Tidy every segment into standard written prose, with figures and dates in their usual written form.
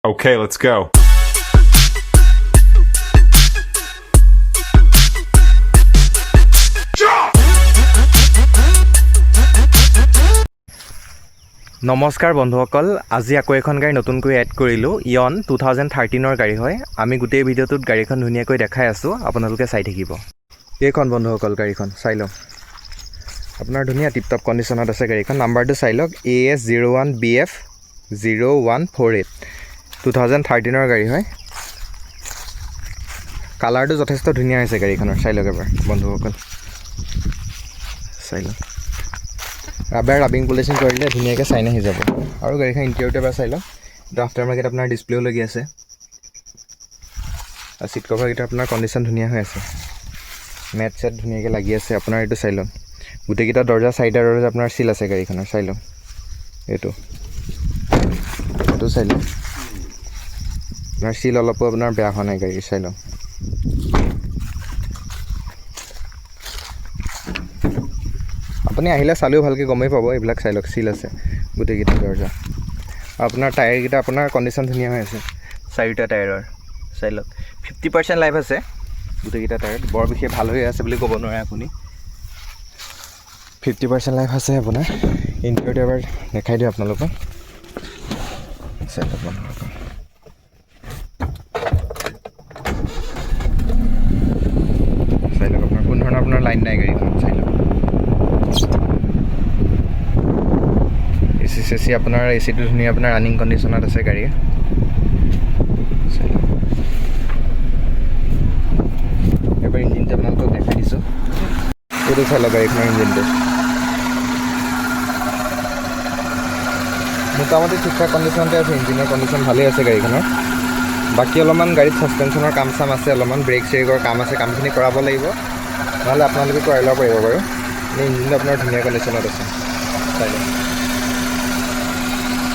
Okay, let's go. নমস্কাৰ বন্ধুসকল, আজি আকৌ এখন গাড়ী নতুনকৈ এড কৰিলোঁ। ইয়ন 2013ৰ গাড়ী হয়। আমি গোটেই ভিডিঅ'টোত গাড়ীখন ধুনীয়াকৈ দেখাই আছোঁ, আপোনালোকে চাই থাকিব। এইখন বন্ধুসকল গাড়ীখন চাই লওক। আপোনাৰ ধুনীয়া টিপটপ কণ্ডিশ্যনত আছে গাড়ীখন। নাম্বাৰটো চাই লওক, AS01BF0148 2013ৰ গাড়ী হয়। কালাৰটো যথেষ্ট ধুনীয়া হৈছে গাড়ীখনৰ, চাই লওক এবাৰ বন্ধুসকল, চাই লওক। ৰাবিং পলিচিং কৰিলে ধুনীয়াকৈ চাইন আহি যাব। আৰু গাড়ীখন ইণ্টেৰিয়ৰটো এবাৰ চাই লওক। এইটো আফটাৰ মাৰ্কেট আপোনাৰ ডিছপ্লেও লাগি আছে। আৰু ছিট কভাৰকেইটা আপোনাৰ কণ্ডিশ্যন ধুনীয়া হৈ আছে। মেট চেট ধুনীয়াকৈ লাগি আছে আপোনাৰ। এইটো চাই লওক। গোটেইকেইটা দৰ্জা চাৰিটা দৰ্জা আপোনাৰ চিল আছে গাড়ীখনৰ, চাই লওক। এইটো চাই লওক। আপোনাৰ চিল অলপো আপোনাৰ বেয়া হোৱা নাই গাড়ীৰ, চাই লওক। আপুনি আহিলে চালেও ভালকৈ গমেই পাব। এইবিলাক চাই লওক, চিল আছে গোটেইকেইটা দৰ্জা। আপোনাৰ টায়াৰকেইটা আপোনাৰ কণ্ডিশ্যন ধুনীয়া হৈ আছে। চাৰিটা টায়াৰৰ চাই লওক। 50% লাইফ আছে গোটেইকেইটা টায়াৰত। বৰ বিশেষ ভাল হৈ আছে বুলি ক'ব নোৱাৰে আপুনি। 50% লাইফ আছে আপোনাৰ। ইণ্টেৰিয়ৰটো এবাৰ দেখাই দিওঁ আপোনালোকক, চাই লওক আপোনালোকক। চাই লওক আপোনাৰ কোনো ধৰণৰ আপোনাৰ লাইন নাই গাড়ীখনত, চাই লওক। এচি আপোনাৰ এচিটো ধুনীয়া আপোনাৰ ৰানিং কণ্ডিশ্যনত আছে গাড়ীৰ, চাই লওক। এবাৰ ইঞ্জিনটো আপোনালোকক দেখাই দিছোঁ। এইটো চাই লওক গাড়ীখনৰ ইঞ্জিনটো। মোটামুটি ঠিকঠাক কণ্ডিশ্যনতে আছে। ইঞ্জিনৰ কণ্ডিশ্যন ভালেই আছে গাড়ীখনৰ। বাকী অলপমান গাড়ীত ছাছপেনশ্যনৰ কাম চাম আছে, অলপমান ব্ৰেক চেকৰ কাম আছে। কামখিনি কৰাব লাগিব, নহ'লে আপোনালোকে কৰাই ল'ব পাৰিব বাৰু। এনেই ইঞ্জিনটো আপোনাৰ ধুনীয়া কণ্ডিশ্যনত আছে, চাই লওক।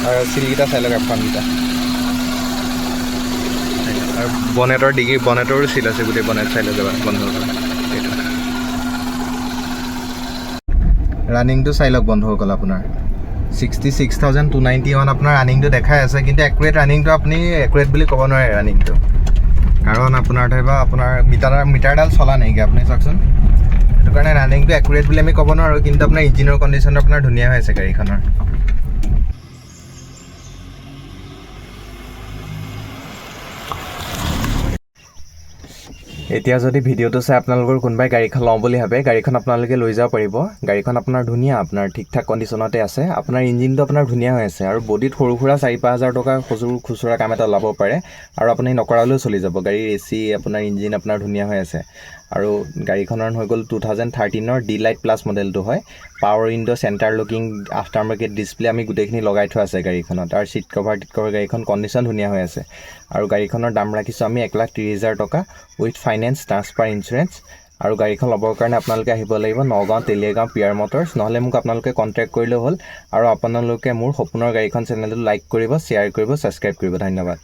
আৰু চিলকেইটা চাই লওক, এফানকেইটা। আৰু বনেটৰ বনেটৰো চিল আছে, গোটেই বনেট চাই লওক এবাৰ বন্ধুসকল। এইটো ৰানিংটো চাই লওক বন্ধুসকল। আপোনাৰ 66,291 আপোনাৰ ৰানিংটো দেখাই আছে, কিন্তু একুৰেট ৰানিংটো আপুনি একুৰেট বুলি ক'ব নোৱাৰে ৰানিংটো। কাৰণ আপোনাৰ ধৰিব আপোনাৰ মিটাৰডাল চলা নাইকিয়া, আপুনি চাওকচোন। সেইটো কাৰণে ৰানিংটো একুৰেট বুলি আমি ক'ব নোৱাৰোঁ, কিন্তু আপোনাৰ ইঞ্জিনৰ কণ্ডিশ্যনটো আপোনাৰ ধুনীয়া হৈ আছে গাড়ীখনৰ। এতিয়া যদি ভিডিঅ'টো চাই আপোনালোকৰ কোনোবাই গাড়ীখন লওঁ বুলি ভাবে, গাড়ীখন আপোনালোকে লৈ যাব পাৰিব। গাড়ীখন আপোনাৰ ধুনীয়া, আপোনাৰ ঠিক ঠাক কণ্ডিশ্যনতে আছে। আপোনাৰ ইঞ্জিনটো আপোনাৰ ধুনীয়া হৈ আছে। আৰু বডিত সৰু সুৰা 4-5 হাজাৰ টকা খুচুৰা কাম এটা ওলাব পাৰে, আৰু আপুনি নকৰালেও চলি যাব। গাড়ীৰ এচি আপোনাৰ ইঞ্জিন আপোনাৰ ধুনীয়া হৈ আছে। আৰু গাড়ীখনৰ হৈ গ'ল 2013ৰ D-Lite প্লাছ মডেলটো হয়। Power window, centre locking, after market display আমি গোটেইখিনি লগাই থোৱা আছে গাড়ীখনত। আৰু ছিট কভাৰ গাড়ীখন কণ্ডিশ্যন ধুনীয়া হৈ আছে। আৰু গাড়ীখনৰ দাম ৰাখিছোঁ আমি 1,30,000 টকা উইথ ফাইনেন্স, ট্ৰান্সফাৰ, ইঞ্চুৰেঞ্চ। আৰু গাড়ীখন ল'বৰ কাৰণে আপোনালোকে আহিব লাগিব নগাঁও তেলিয়াগাঁও পিয়াৰ মটৰ্ছ, নহ'লে মোক আপোনালোকে কণ্টেক্ট কৰিলেও হ'ল। আৰু আপোনালোকে মোৰ সপোনৰ গাড়ীখন চেনেলটো লাইক কৰিব, শ্বেয়াৰ কৰিব, ছাবস্ক্ৰাইব কৰিব। ধন্যবাদ।